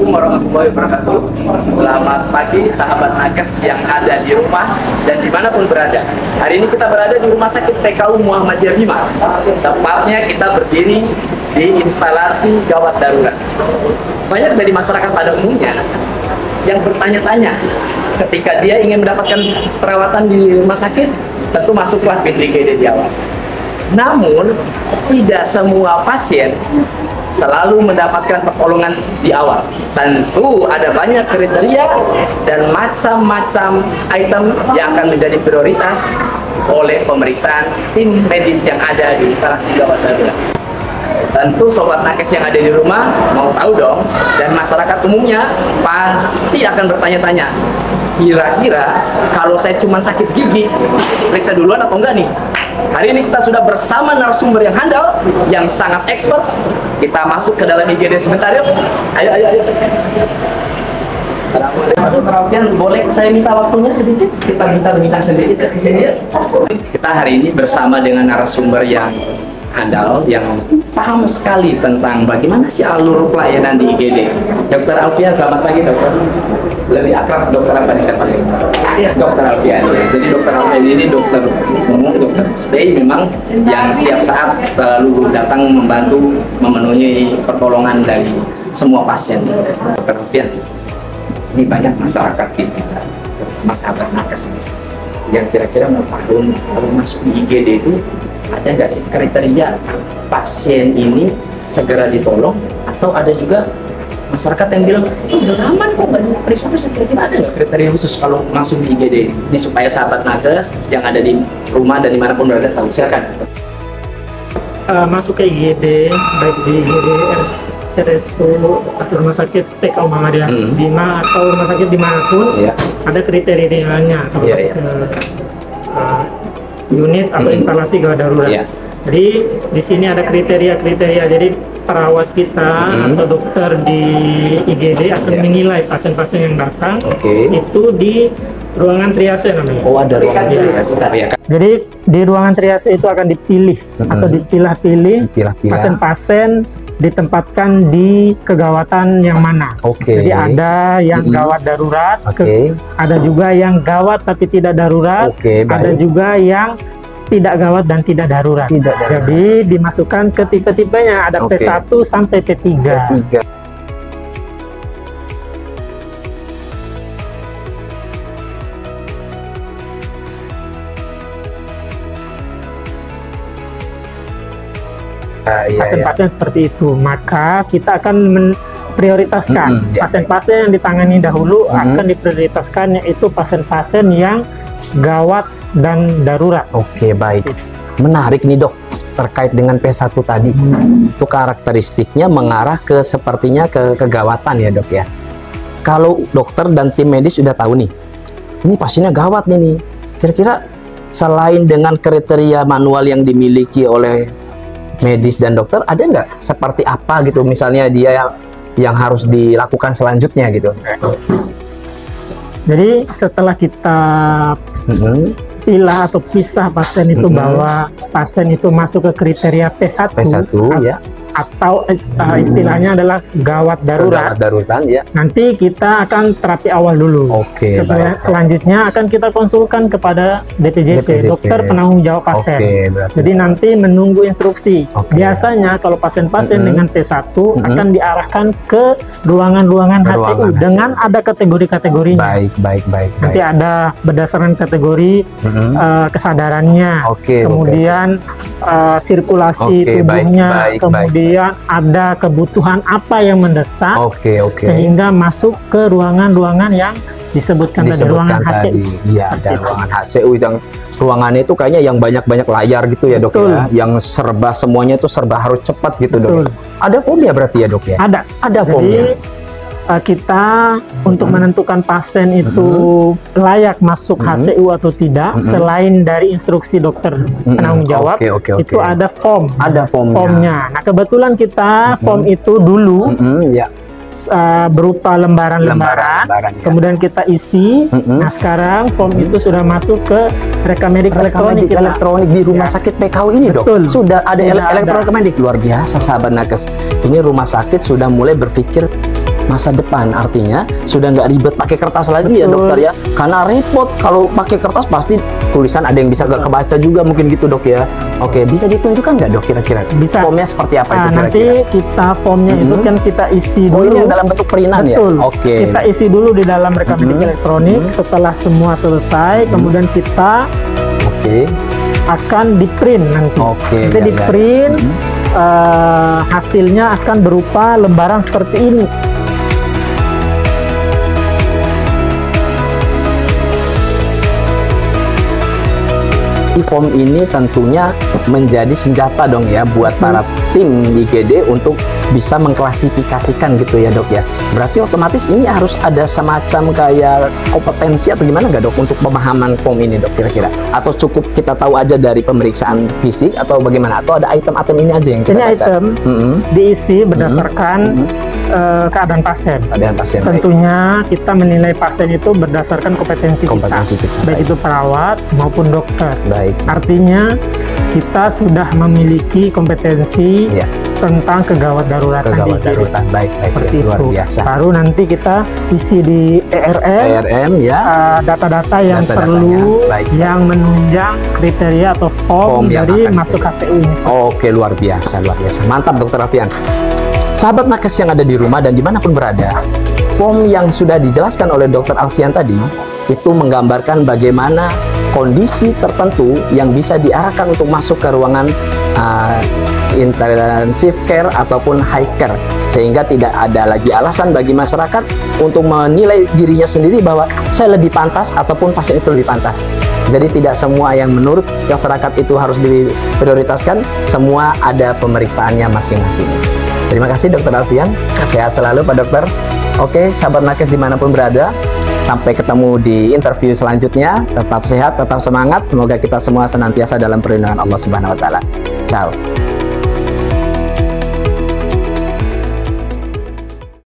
Assalamualaikum warahmatullahi wabarakatuh. Selamat pagi sahabat nakes yang ada di rumah dan dimanapun berada. Hari ini kita berada di Rumah Sakit PKU Muhammadiyah Bima. Tepatnya kita berdiri di instalasi gawat darurat. Banyak dari masyarakat pada umumnya yang bertanya-tanya ketika dia ingin mendapatkan perawatan di rumah sakit, tentu masuklah pintu IGD di awal. Namun, tidak semua pasien selalu mendapatkan pertolongan di awal. Tentu ada banyak kriteria dan macam-macam item yang akan menjadi prioritas oleh pemeriksaan tim medis yang ada di instalasi gawat darurat. Tentu sobat nakes yang ada di rumah mau tahu dong, dan masyarakat umumnya pasti akan bertanya-tanya, kira-kira kalau saya cuma sakit gigi, periksa duluan atau enggak nih? Hari ini kita sudah bersama narasumber yang handal, yang sangat expert. Kita masuk ke dalam IGD sebentar yuk. Ayo, ayo, ayo. Assalamualaikum. Boleh saya minta waktunya sedikit? Kita bincang sedikit di sini ya. Kita hari ini bersama dengan narasumber yang handal, yang paham sekali tentang bagaimana sih alur pelayanan di IGD. Dr. Alfian, selamat pagi dokter. Lebih akrab dokter apa nih siapa? Iya, Dr. Alfian. Jadi Dr. Alfian ini dokter umum, dokter stay memang yang setiap saat selalu datang membantu memenuhi pertolongan dari semua pasien. Dr. Alfian, ini banyak masyarakat kita, masyarakat nakes yang kira-kira mau tahu kalau masuk di IGD itu ada nggak sih kriteria pasien ini segera ditolong, atau ada juga masyarakat yang bilang udah aman kok nggak diperiksa, kira-kira ada nggak kriteria khusus kalau masuk di IGD ini supaya sahabat nakes yang ada di rumah dan dimanapun berada tahu? Silakan. Masuk ke IGD, baik di IGD RSU atau rumah sakit PKU Muhammadiyah Bima atau rumah sakit dimanapun, ada kriterianya kalau masuk ke unit atau instalasi gawat darurat. Jadi di sini ada kriteria-kriteria. Jadi perawat kita atau dokter di IGD akan menilai pasien-pasien yang datang itu di ruangan triase namanya. Oh, ada ruangan triase. Jadi di ruangan triase itu akan dipilih atau dipilah-pilih pasien-pasien ditempatkan di kegawatan yang mana. Jadi ada yang gawat darurat, ada juga yang gawat tapi tidak darurat, ada juga yang tidak gawat dan tidak darurat. Jadi dimasukkan ke tipe-tipenya, ada P1 sampai P3. Pasien-pasien seperti itu, maka kita akan memprioritaskan pasien-pasien yang ditangani dahulu akan diprioritaskan, yaitu pasien-pasien yang gawat dan darurat. Oke, baik. Menarik nih dok, terkait dengan P1 tadi. Itu karakteristiknya mengarah ke sepertinya ke kegawatan ya dok ya. Kalau dokter dan tim medis sudah tahu nih, ini pasiennya gawat nih. Kira-kira selain dengan kriteria manual yang dimiliki oleh medis dan dokter, ada nggak seperti apa gitu misalnya dia yang harus dilakukan selanjutnya gitu? Jadi setelah kita pilah atau pisah pasien itu bahwa pasien itu masuk ke kriteria P1, ya, atau istilahnya adalah gawat darurat, nanti kita akan terapi awal dulu. Selanjutnya akan kita konsulkan kepada DPJP, dokter penanggung jawab pasien. Jadi nanti menunggu instruksi. Biasanya kalau pasien-pasien dengan P1 akan diarahkan ke ruangan-ruangan HCU dengan ada kategori-kategorinya. Nanti ada berdasarkan kategori kesadarannya, kemudian sirkulasi tubuhnya, kemudian ada kebutuhan apa yang mendesak, sehingga masuk ke ruangan-ruangan yang disebutkan tadi, ruangan HCU. Iya, ada ruangan HCU yang ruangannya itu kayaknya yang banyak-banyak layar gitu ya dok ya, yang serba semuanya itu serba harus cepat gitu dok. Ada formnya berarti ya dok ya? Ada formnya. Kita untuk menentukan pasien itu layak masuk HCU atau tidak, selain dari instruksi dokter penanggung jawab, itu ada form, formnya. Nah kebetulan kita form itu dulu berupa lembaran-lembaran, kemudian kita isi. Nah sekarang form itu sudah masuk ke rekamedik elektronik di rumah sakit PKU ini dok. Sudah ada elektronik. Luar biasa sahabat nakes. Ini rumah sakit sudah mulai berpikir masa depan. Artinya sudah nggak ribet pakai kertas lagi. Betul. Ya dokter ya, karena repot kalau pakai kertas pasti tulisan ada yang bisa nggak kebaca juga mungkin gitu dok ya. Oke, bisa ditunjukkan nggak dok kira-kira? Bisa. Formnya seperti apa itu kira-kira? Nanti kita formnya itu kan kita isi dulu. Oh, ini dalam bentuk perinan. Betul. Ya? Oke. Kita isi dulu di dalam rekam medik elektronik. Setelah semua selesai, kemudian kita akan di print nanti. Nanti di print. Hasilnya akan berupa lembaran seperti ini. Form ini tentunya menjadi senjata dong ya buat para tim IGD untuk bisa mengklasifikasikan gitu ya dok ya. Berarti otomatis ini harus ada semacam kayak kompetensi atau gimana nggak dok untuk pemahaman form ini dok kira-kira? Atau cukup kita tahu aja dari pemeriksaan fisik atau bagaimana? Atau ada item-item ini aja yang kita baca? Item diisi berdasarkan keadaan pasien. Tentunya kita menilai pasien itu berdasarkan kompetensi kita. Baik itu perawat maupun dokter. Artinya kita sudah memiliki kompetensi tentang kegawat daruratan. Baik, seperti luar itu. Biasa. Baru nanti kita isi di ERM ya, data-data yang perlu, yang menunjang kriteria atau form dari masuk HCU ini. Oke, luar biasa, mantap dokter Alfian. Sahabat nakes yang ada di rumah dan dimanapun berada, form yang sudah dijelaskan oleh dokter Alfian tadi itu menggambarkan bagaimana kondisi tertentu yang bisa diarahkan untuk masuk ke ruangan intensive care ataupun high care, sehingga tidak ada lagi alasan bagi masyarakat untuk menilai dirinya sendiri bahwa saya lebih pantas ataupun pasien itu lebih pantas. Jadi tidak semua yang menurut masyarakat itu harus diprioritaskan, semua ada pemeriksaannya masing-masing. Terima kasih dokter Alfian, sehat selalu Pak Dokter. Oke, sahabat nakes dimanapun berada, sampai ketemu di interview selanjutnya. Tetap sehat, tetap semangat. Semoga kita semua senantiasa dalam perlindungan Allah Subhanahu wa Ta'ala. Ciao.